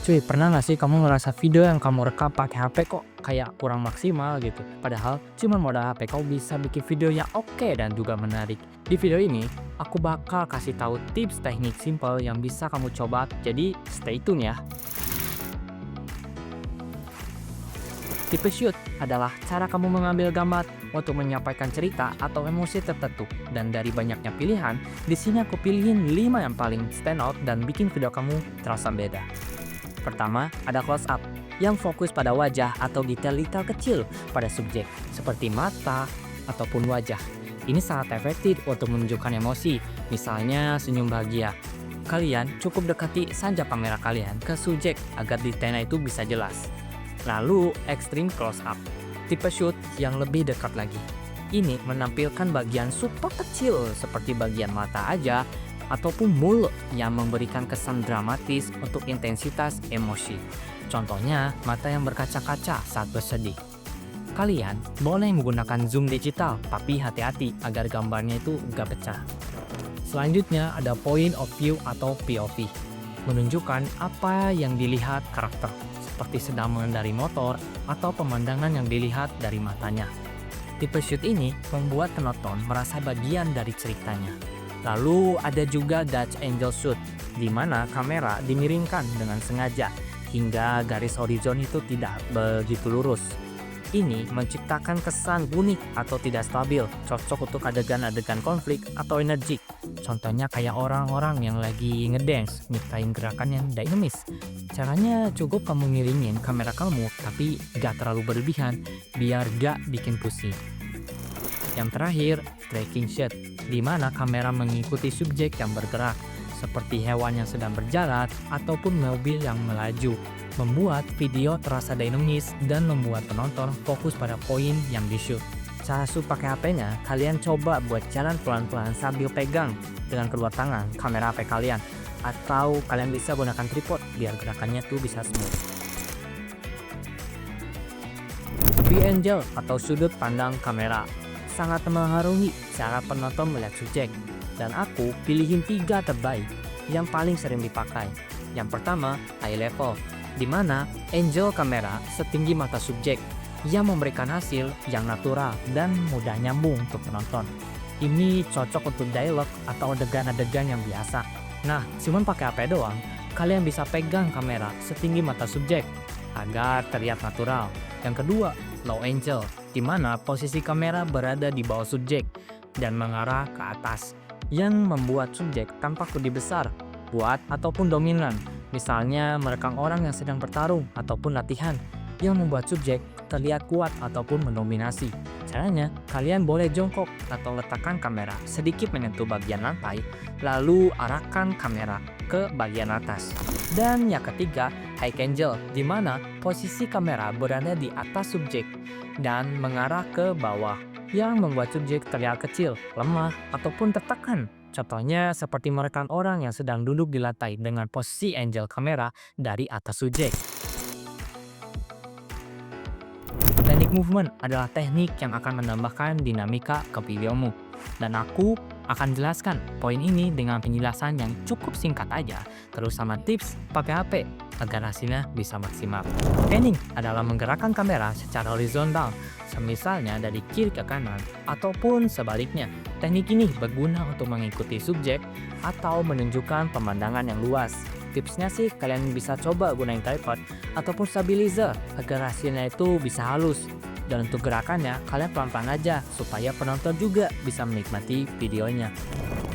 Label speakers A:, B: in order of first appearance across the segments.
A: Cuy, pernah nggak sih kamu ngerasa video yang kamu rekam pakai HP kok kayak kurang maksimal gitu? Padahal cuma modal HP kau bisa bikin video yang oke dan juga menarik. Di video ini, aku bakal kasih tahu tips teknik simple yang bisa kamu coba. Jadi stay tune ya. Tipe shoot adalah cara kamu mengambil gambar untuk menyampaikan cerita atau emosi tertentu. Dan dari banyaknya pilihan, di sini aku pilihin 5 yang paling stand out dan bikin video kamu terasa beda. Pertama, ada close up yang fokus pada wajah atau detail-detail kecil pada subjek, seperti mata ataupun wajah. Ini sangat efektif untuk menunjukkan emosi, misalnya senyum bahagia. Kalian cukup dekati saja kamera kalian ke subjek agar detailnya itu bisa jelas. Lalu, extreme close up, tipe shoot yang lebih dekat lagi. Ini menampilkan bagian super kecil seperti bagian mata aja ataupun mulut yang memberikan kesan dramatis untuk intensitas emosi. Contohnya, mata yang berkaca-kaca saat bersedih. Kalian boleh menggunakan zoom digital, tapi hati-hati agar gambarnya itu gak pecah. Selanjutnya ada point of view atau POV, menunjukkan apa yang dilihat karakter, seperti sedang mengendarai motor atau pemandangan yang dilihat dari matanya. Tipe shoot ini membuat penonton merasa bagian dari ceritanya. Lalu ada juga Dutch Angel Shoot, di mana kamera dimiringkan dengan sengaja hingga garis horizon itu tidak begitu lurus. Ini menciptakan kesan unik atau tidak stabil, cocok untuk adegan-adegan konflik atau energik. Contohnya kayak orang-orang yang lagi ngedance, nyiptain gerakan yang dinamis. Caranya cukup kamu miringin kamera kamu, tapi gak terlalu berlebihan, biar gak bikin pusing. Yang terakhir, tracking shot, di mana kamera mengikuti subjek yang bergerak, seperti hewan yang sedang berjalan ataupun mobil yang melaju, membuat video terasa dinamis dan membuat penonton fokus pada poin yang di-shoot. Cara shoot pakai HP-nya, kalian coba buat jalan pelan-pelan sambil pegang dengan kedua tangan kamera HP kalian, atau kalian bisa gunakan tripod biar gerakannya tuh bisa smooth. View angle atau sudut pandang kamera sangat mempengaruhi cara penonton melihat subjek, dan aku pilihin 3 terbaik yang paling sering dipakai. Yang pertama, eye level, di mana angle kamera setinggi mata subjek yang memberikan hasil yang natural dan mudah nyambung untuk penonton. Ini cocok untuk dialog atau adegan-adegan yang biasa. Nah, cuman pakai HP doang, kalian bisa pegang kamera setinggi mata subjek agar terlihat natural. Yang kedua, low angle, di mana posisi kamera berada di bawah subjek dan mengarah ke atas, yang membuat subjek tampak lebih besar, kuat ataupun dominan. Misalnya merekam orang yang sedang bertarung ataupun latihan, yang membuat subjek terlihat kuat ataupun mendominasi. Caranya, kalian boleh jongkok atau letakkan kamera sedikit menyentuh bagian lantai, lalu arahkan kamera ke bagian atas. Dan yang ketiga, high angle, di mana posisi kamera berada di atas subjek dan mengarah ke bawah, yang membuat subjek terlihat kecil, lemah, ataupun tertekan. Contohnya seperti merekam orang yang sedang duduk di lantai dengan posisi angle kamera dari atas subjek. Teknik movement adalah teknik yang akan menambahkan dinamika ke videomu. Dan aku akan jelaskan poin ini dengan penjelasan yang cukup singkat aja, terus sama tips pakai HP agar hasilnya bisa maksimal. Panning adalah menggerakkan kamera secara horizontal, misalnya dari kiri ke kanan ataupun sebaliknya. Teknik ini berguna untuk mengikuti subjek atau menunjukkan pemandangan yang luas. Tipsnya sih kalian bisa coba gunain tripod ataupun stabilizer agar hasilnya itu bisa halus. Dan untuk gerakannya, kalian pelan-pelan aja supaya penonton juga bisa menikmati videonya.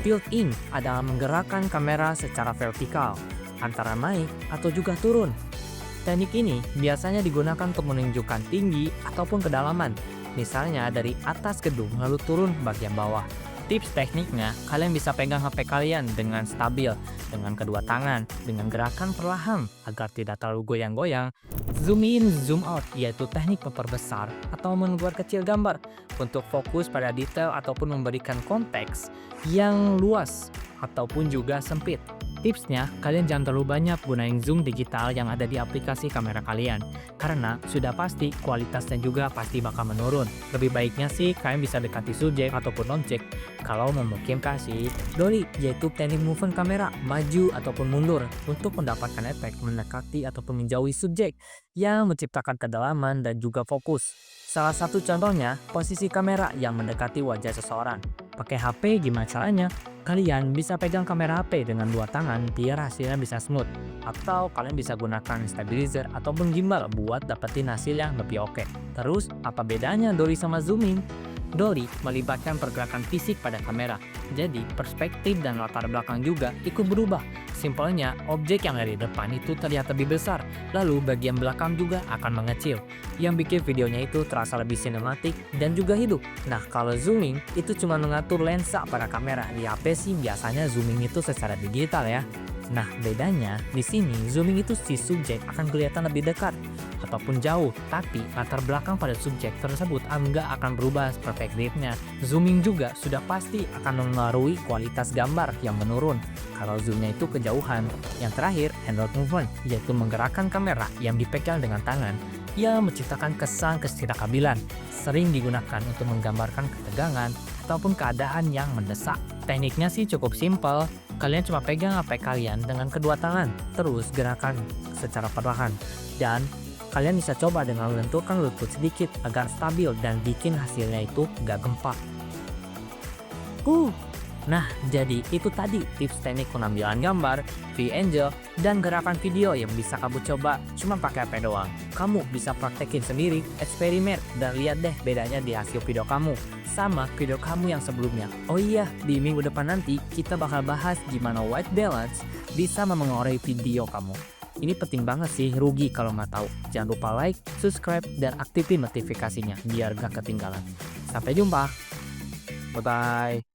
A: Tilt-in adalah menggerakkan kamera secara vertikal, antara naik atau juga turun. Teknik ini biasanya digunakan untuk menunjukkan tinggi ataupun kedalaman, misalnya dari atas gedung lalu turun bagian bawah. Tips tekniknya, kalian bisa pegang HP kalian dengan stabil, dengan kedua tangan, dengan gerakan perlahan agar tidak terlalu goyang-goyang. Zoom in, zoom out, yaitu teknik memperbesar atau membuat kecil gambar untuk fokus pada detail ataupun memberikan konteks yang luas ataupun juga sempit. Tipsnya, kalian jangan terlalu banyak gunain zoom digital yang ada di aplikasi kamera kalian. Karena sudah pasti kualitasnya juga pasti bakal menurun. Lebih baiknya sih kalian bisa dekati subjek ataupun objek kalau memungkinkan sih. Dolly yaitu teknik movement kamera maju ataupun mundur untuk mendapatkan efek mendekati ataupun menjauhi subjek yang menciptakan kedalaman dan juga fokus. Salah satu contohnya, posisi kamera yang mendekati wajah seseorang. Pakai HP gimana caranya? Kalian bisa pegang kamera HP dengan dua tangan biar hasilnya bisa smooth. Atau kalian bisa gunakan stabilizer ataupun gimbal buat dapetin hasil yang lebih oke. Terus, apa bedanya Dolly sama zooming? Dolly melibatkan pergerakan fisik pada kamera. Jadi, perspektif dan latar belakang juga ikut berubah. Simpelnya, objek yang dari depan itu terlihat lebih besar, lalu bagian belakang juga akan mengecil, yang bikin videonya itu terasa lebih sinematik dan juga hidup. Nah, kalau zooming itu cuma mengatur lensa pada kamera. Di HP sih biasanya zooming itu secara digital ya. Nah, bedanya di sini zooming itu si subjek akan kelihatan lebih dekat ataupun jauh, tapi latar belakang pada subjek tersebut enggak akan berubah perspektifnya. Zooming juga sudah pasti akan mempengaruhi kualitas gambar yang menurun kalau zoomnya itu kejauhan. Yang terakhir, hand movement, yaitu menggerakkan kamera yang dipegang dengan tangan yang menciptakan kesan ketidakstabilan. Sering digunakan untuk menggambarkan ketegangan ataupun keadaan yang mendesak. Tekniknya sih cukup simpel. Kalian cuma pegang HP kalian dengan kedua tangan, terus gerakan secara perlahan. Dan kalian bisa coba dengan melenturkan lutut sedikit agar stabil dan bikin hasilnya itu gak gempa. Nah, jadi itu tadi tips teknik pengambilan gambar, V-Angel, dan gerakan video yang bisa kamu coba cuma pakai HP doang. Kamu bisa praktekin sendiri, eksperimen, dan lihat deh bedanya di hasil video kamu sama video kamu yang sebelumnya. Oh iya, di minggu depan nanti kita bakal bahas gimana white balance bisa memengaruhi video kamu. Ini penting banget sih, rugi kalau nggak tahu. Jangan lupa like, subscribe, dan aktifin notifikasinya biar gak ketinggalan. Sampai jumpa. Bye-bye.